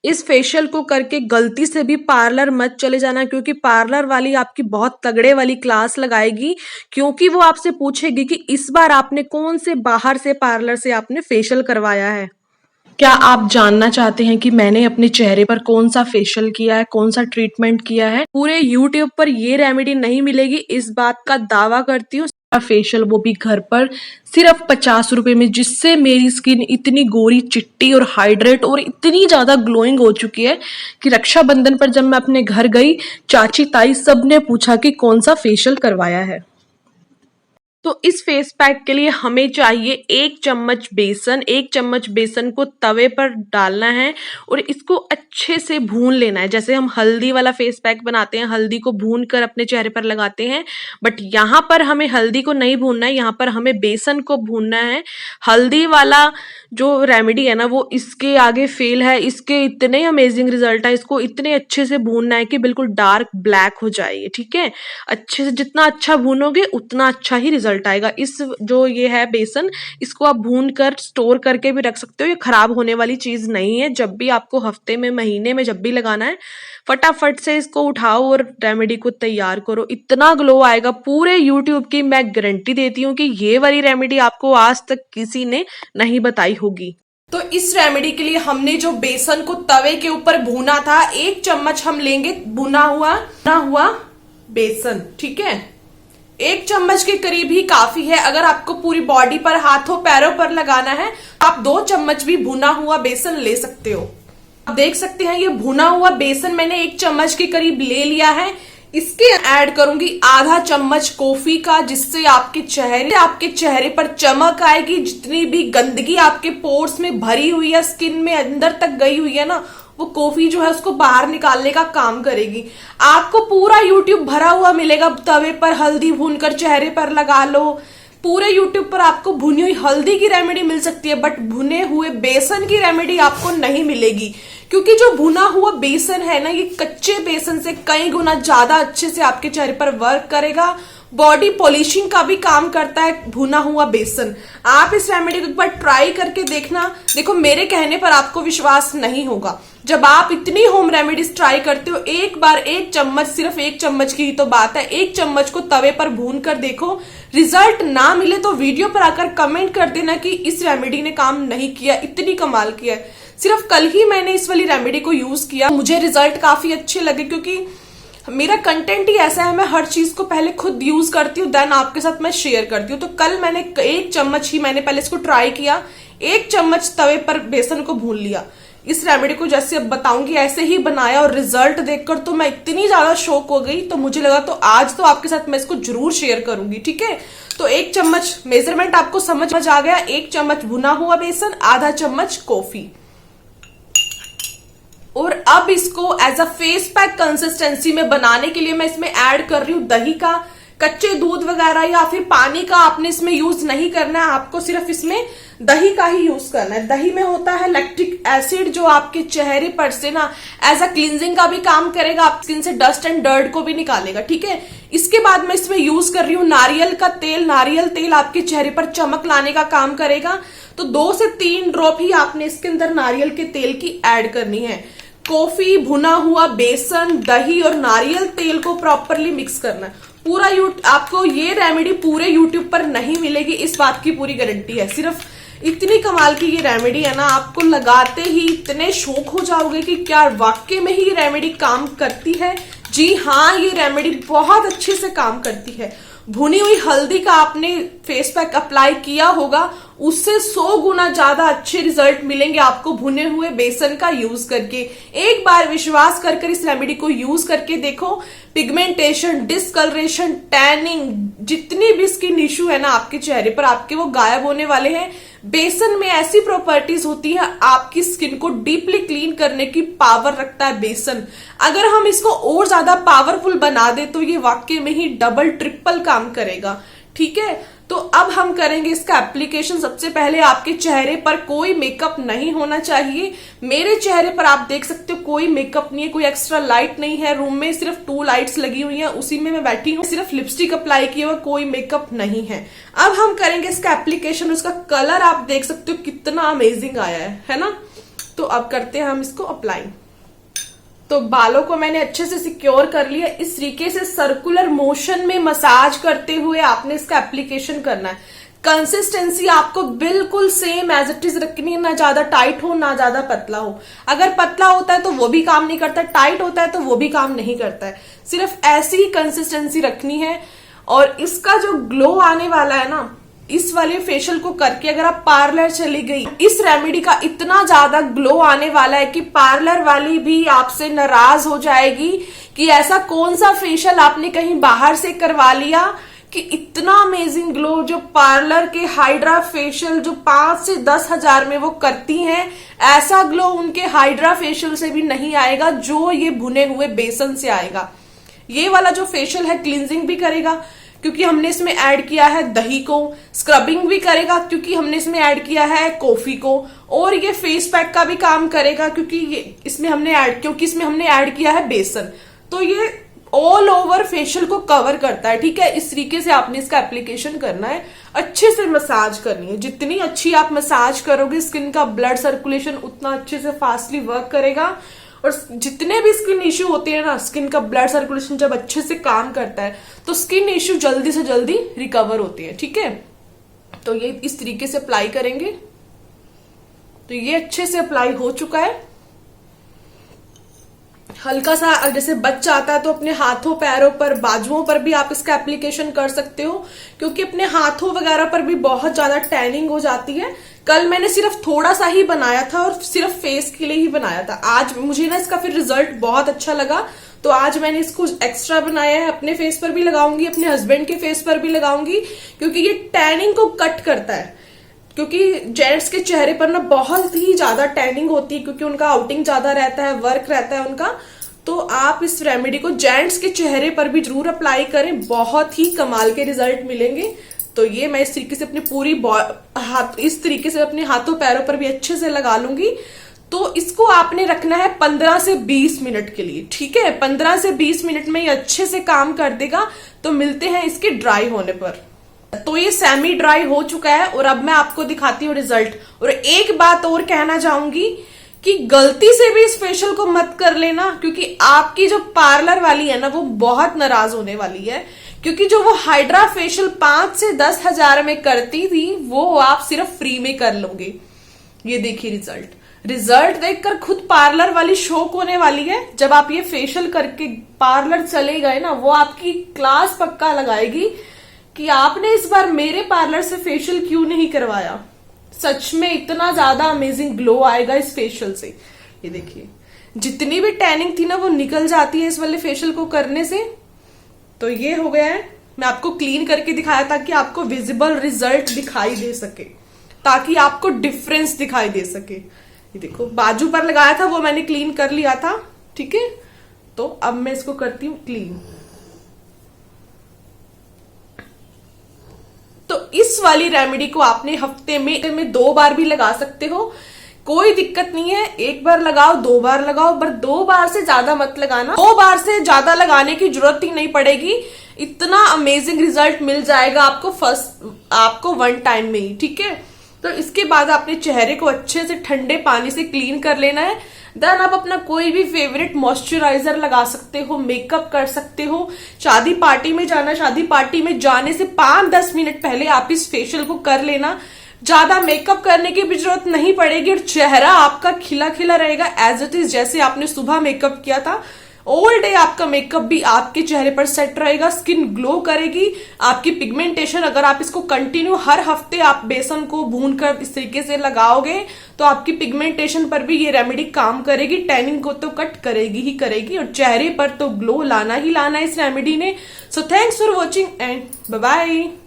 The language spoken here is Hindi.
इस फेशियल को करके गलती से भी पार्लर मत चले जाना, क्योंकि पार्लर वाली आपकी बहुत तगड़े वाली क्लास लगाएगी, क्योंकि वो आपसे पूछेगी कि इस बार आपने कौन से बाहर से पार्लर से आपने फेशियल करवाया है। क्या आप जानना चाहते हैं कि मैंने अपने चेहरे पर कौन सा फेशियल किया है, कौन सा ट्रीटमेंट किया है? पूरे यूट्यूब पर ये रेमेडी नहीं मिलेगी, इस बात का दावा करती हूँ। फेशियल वो भी घर पर सिर्फ 50 रुपए में, जिससे मेरी स्किन इतनी गोरी चिट्टी और हाइड्रेट और इतनी ज्यादा ग्लोइंग हो चुकी है कि रक्षाबंधन पर जब मैं अपने घर गई, चाची ताई सबने पूछा कि कौन सा फेशियल करवाया है। तो इस फेस पैक के लिए हमें चाहिए 1 चम्मच बेसन। 1 चम्मच बेसन को तवे पर डालना है और इसको अच्छे से भून लेना है। जैसे हम हल्दी वाला फेस पैक बनाते हैं, हल्दी को भून कर अपने चेहरे पर लगाते हैं, बट यहाँ पर हमें हल्दी को नहीं भूनना है, यहाँ पर हमें बेसन को भूनना है। हल्दी वाला जो रेमेडी है ना, वो इसके आगे फेल है। इसके इतने अमेजिंग रिजल्ट है, इसको इतने अच्छे से भूनना है कि बिल्कुल डार्क ब्लैक हो जाए ये, ठीक है। अच्छे से जितना अच्छा भूनोगे उतना अच्छा ही रिजल्ट आएगा। इस जो ये है बेसन, इसको आप भून कर स्टोर करके भी रख सकते हो, ये खराब होने वाली चीज नहीं है। जब भी आपको हफ्ते में, महीने में जब भी लगाना है, फटाफट से इसको उठाओ और रेमेडी को तैयार करो। इतना ग्लो आएगा, पूरे यूट्यूब की मैं गारंटी देती हूँ कि ये वाली रेमेडी आपको आज तक किसी ने नहीं बताई होगी। तो इस रेमेडी के लिए हमने जो बेसन को तवे के ऊपर भूना था, 1 चम्मच हम लेंगे भुना हुआ बेसन, ठीक है। 1 चम्मच के करीब ही काफी है। अगर आपको पूरी बॉडी पर, हाथों पैरों पर लगाना है, आप 2 चम्मच भी भुना हुआ बेसन ले सकते हो। आप देख सकते हैं ये भुना हुआ बेसन मैंने 1 चम्मच के करीब ले लिया है। इसके ऐड करूंगी आधा चम्मच कॉफी का, जिससे आपके चेहरे पर चमक आएगी। जितनी भी गंदगी आपके पोर्स में भरी हुई है, स्किन में अंदर तक गई हुई है ना, वो कॉफी जो है उसको बाहर निकालने का काम करेगी। आपको पूरा यूट्यूब भरा हुआ मिलेगा, तवे पर हल्दी भूनकर चेहरे पर लगा लो। पूरे यूट्यूब पर आपको भुनी हुई हल्दी की रेमेडी मिल सकती है, बट भुने हुए बेसन की रेमेडी आपको नहीं मिलेगी, क्योंकि जो भुना हुआ बेसन है ना, ये कच्चे बेसन से कई गुना ज्यादा अच्छे से आपके चेहरे पर वर्क करेगा। बॉडी पॉलिशिंग का भी काम करता है भुना हुआ बेसन। आप इस रेमेडी को एक बार ट्राई करके देखना। देखो, मेरे कहने पर आपको विश्वास नहीं होगा। जब आप इतनी होम रेमेडीज ट्राई करते हो, एक बार 1 चम्मच, सिर्फ 1 चम्मच की ही तो बात है, 1 चम्मच को तवे पर भून कर देखो। रिजल्ट ना मिले तो वीडियो पर आकर कमेंट कर देना कि इस रेमेडी ने काम नहीं किया, इतनी कमाल किया है। सिर्फ कल ही मैंने इस वाली रेमेडी को यूज किया, मुझे रिजल्ट काफी अच्छे लगे, क्योंकि मेरा कंटेंट ही ऐसा है, मैं हर चीज को पहले खुद यूज करती हूँ, देन आपके साथ मैं शेयर करती हूँ। तो कल मैंने 1 चम्मच ही मैंने पहले इसको ट्राई किया, 1 चम्मच तवे पर बेसन को भून लिया। इस रेमेडी को जैसे अब बताऊंगी ऐसे ही बनाया, और रिजल्ट देखकर तो मैं इतनी ज्यादा शॉक हो गई, तो मुझे लगा तो आज तो आपके साथ मैं इसको जरूर शेयर करूंगी, ठीक है। तो 1 चम्मच मेजरमेंट आपको समझ आ गया। 1 चम्मच भुना हुआ बेसन, आधा चम्मच कॉफी, और अब इसको as a face pack consistency में बनाने के लिए मैं इसमें ऐड कर रही हूँ दही का। कच्चे दूध वगैरह या फिर पानी का आपने इसमें यूज नहीं करना है, आपको सिर्फ इसमें दही का ही यूज करना है। दही में होता है लैक्टिक एसिड, जो आपके चेहरे पर से ना एज अ क्लींजिंग का भी काम करेगा, आपकी स्किन से डस्ट एंड डर्ट को भी निकालेगा, ठीक है। इसके बाद मैं इसमें यूज कर रही हूँ नारियल का तेल। नारियल तेल आपके चेहरे पर चमक लाने का काम करेगा, तो 2 से 3 ड्रॉप ही आपने इसके अंदर नारियल के तेल की ऐड करनी है। कॉफी, भुना हुआ बेसन, दही और नारियल तेल को प्रॉपरली मिक्स करना है। पूरा आपको ये रेमेडी पूरे यूट्यूब पर नहीं मिलेगी, इस बात की पूरी गारंटी है। सिर्फ इतनी कमाल की ये रेमेडी है ना, आपको लगाते ही इतने शौक हो जाओगे कि क्या वाकई में ही ये रेमेडी काम करती है। जी हाँ, ये रेमेडी बहुत अच्छे से काम करती है। भुनी हुई हल्दी का आपने फेस पैक अप्लाई किया होगा, उससे 100 गुना ज्यादा अच्छे रिजल्ट मिलेंगे आपको भुने हुए बेसन का यूज करके। एक बार विश्वास कर इस रेमेडी को यूज करके देखो। पिगमेंटेशन, डिस्कलरेशन, टैनिंग, जितनी भी स्किन इश्यू है ना आपके चेहरे पर, आपके वो गायब होने वाले हैं। बेसन में ऐसी प्रॉपर्टीज होती है, आपकी स्किन को डीपली क्लीन करने की पावर रखता है बेसन। अगर हम इसको और ज्यादा पावरफुल बना दे तो ये वाकई में ही डबल ट्रिपल काम करेगा, ठीक है। तो अब हम करेंगे इसका एप्लीकेशन। सबसे पहले आपके चेहरे पर कोई मेकअप नहीं होना चाहिए। मेरे चेहरे पर आप देख सकते हो कोई मेकअप नहीं है, कोई एक्स्ट्रा लाइट नहीं है। रूम में सिर्फ 2 लाइट्स लगी हुई हैं, उसी में मैं बैठी हूँ। सिर्फ लिपस्टिक अप्लाई किया हुआ, कोई मेकअप नहीं है। अब हम करेंगे इसका एप्लीकेशन। उसका कलर आप देख सकते हो कितना अमेजिंग आया है ना। तो अब करते हैं हम इसको अप्लाई। तो बालों को मैंने अच्छे से सिक्योर कर लिया। इस तरीके से सर्कुलर मोशन में मसाज करते हुए आपने इसका एप्लीकेशन करना है। कंसिस्टेंसी आपको बिल्कुल सेम एज इट इज रखनी है, ना ज्यादा टाइट हो ना ज्यादा पतला हो। अगर पतला होता है तो वो भी काम नहीं करता, टाइट होता है तो वो भी काम नहीं करता है। सिर्फ ऐसी ही कंसिस्टेंसी रखनी है। और इसका जो ग्लो आने वाला है ना, इस वाले फेशियल को करके अगर आप पार्लर चली गई, इस रेमेडी का इतना ज्यादा ग्लो आने वाला है कि पार्लर वाली भी आपसे नाराज हो जाएगी कि ऐसा कौन सा फेशियल आपने कहीं बाहर से करवा लिया कि इतना अमेजिंग ग्लो जो पार्लर के हाइड्रा फेशियल जो 5 से 10 हजार में वो करती हैं, ऐसा ग्लो उनके हाइड्रा फेशियल से भी नहीं आएगा जो ये भुने हुए बेसन से आएगा। ये वाला जो फेशियल है क्लींजिंग भी करेगा क्योंकि हमने इसमें ऐड किया है दही को, स्क्रबिंग भी करेगा क्योंकि हमने इसमें ऐड किया है कॉफी को, और ये फेस पैक का भी काम करेगा क्योंकि इसमें हमने ऐड किया है बेसन। तो ये ऑल ओवर फेशियल को कवर करता है। ठीक है, इस तरीके से आपने इसका एप्लीकेशन करना है, अच्छे से मसाज करनी है। जितनी अच्छी आप मसाज करोगे स्किन का ब्लड सर्कुलेशन उतना अच्छे से फास्टली वर्क करेगा। और जितने भी स्किन इश्यू होते हैं ना, स्किन का ब्लड सर्कुलेशन जब अच्छे से काम करता है तो स्किन इश्यू जल्दी से जल्दी रिकवर होते हैं। ठीक है, तो ये इस तरीके से अप्लाई करेंगे। तो ये अच्छे से अप्लाई हो चुका है। हल्का सा जैसे बच जाता है तो अपने हाथों पैरों पर बाजुओं पर भी आप इसका एप्लीकेशन कर सकते हो क्योंकि अपने हाथों वगैरह पर भी बहुत ज्यादा टैनिंग हो जाती है। कल मैंने सिर्फ थोड़ा सा ही बनाया था और सिर्फ फेस के लिए ही बनाया था। आज मुझे ना इसका फिर रिजल्ट बहुत अच्छा लगा तो आज मैंने इसको एक्स्ट्रा बनाया है। अपने फेस पर भी लगाऊंगी, अपने हस्बैंड के फेस पर भी लगाऊंगी क्योंकि ये टैनिंग को कट करता है। क्योंकि जेंट्स के चेहरे पर ना बहुत ही ज्यादा टैनिंग होती है क्योंकि उनका आउटिंग ज्यादा रहता है, वर्क रहता है उनका। तो आप इस रेमेडी को जेंट्स के चेहरे पर भी जरूर अप्लाई करें, बहुत ही कमाल के रिजल्ट मिलेंगे। तो ये मैं इस तरीके से अपनी पूरी इस तरीके से अपने हाथों पैरों पर भी अच्छे से लगा लूंगी। तो इसको आपने रखना है 15 से 20 मिनट के लिए। ठीक है, 15 से 20 मिनट में ये अच्छे से काम कर देगा। तो मिलते हैं इसके ड्राई होने पर। तो ये सेमी ड्राई हो चुका है और अब मैं आपको दिखाती हूँ रिजल्ट। और एक बात और कहना चाहूंगी कि गलती से भी इस फेशियल को मत कर लेना क्योंकि आपकी जो पार्लर वाली है ना वो बहुत नाराज होने वाली है क्योंकि जो वो हाइड्रा फेशियल 5 से 10 हजार में करती थी वो आप सिर्फ फ्री में कर लोगे। ये देखिए रिजल्ट देखकर खुद पार्लर वाली शौक होने वाली है। जब आप ये फेशियल करके पार्लर चले गए ना, वो आपकी क्लास पक्का लगाएगी कि आपने इस बार मेरे पार्लर से फेशियल क्यों नहीं करवाया। सच में इतना ज्यादा अमेजिंग ग्लो आएगा इस फेशियल से। ये देखिए जितनी भी टैनिंग थी ना वो निकल जाती है इस वाले फेशियल को करने से। तो ये हो गया है। मैं आपको क्लीन करके दिखाया ताकि आपको विजिबल रिजल्ट दिखाई दे सके, ताकि आपको डिफरेंस दिखाई दे सके। ये देखो बाजू पर लगाया था वो मैंने क्लीन कर लिया था। ठीक है, तो अब मैं इसको करती हूँ क्लीन। तो इस वाली रेमेडी को आपने हफ्ते में 2 बार भी लगा सकते हो, कोई दिक्कत नहीं है। 1 बार लगाओ, 2 बार लगाओ, पर 2 बार से ज्यादा मत लगाना। 2 बार से ज्यादा लगाने की जरूरत ही नहीं पड़ेगी। इतना अमेजिंग रिजल्ट मिल जाएगा आपको 1 टाइम में ही। ठीक है, तो इसके बाद आपने चेहरे को अच्छे से ठंडे पानी से क्लीन कर लेना है। देन आप अपना कोई भी फेवरेट मॉइस्चराइजर लगा सकते हो, मेकअप कर सकते हो। शादी पार्टी में जाना, शादी पार्टी में जाने से 5-10 मिनट पहले आप इस फेशियल को कर लेना। ज्यादा मेकअप करने की भी जरूरत नहीं पड़ेगी और चेहरा आपका खिला खिला रहेगा एज इट इज, जैसे आपने सुबह मेकअप किया था। ऑल डे आपका मेकअप भी आपके चेहरे पर सेट रहेगा, स्किन ग्लो करेगी। आपकी पिगमेंटेशन, अगर आप इसको कंटिन्यू हर हफ्ते आप बेसन को भून कर इस तरीके से लगाओगे तो आपकी पिगमेंटेशन पर भी ये रेमेडी काम करेगी। टैनिंग को तो कट करेगी ही करेगी और चेहरे पर तो ग्लो लाना ही लाना है इस रेमेडी ने। So thanks for watching and bye bye.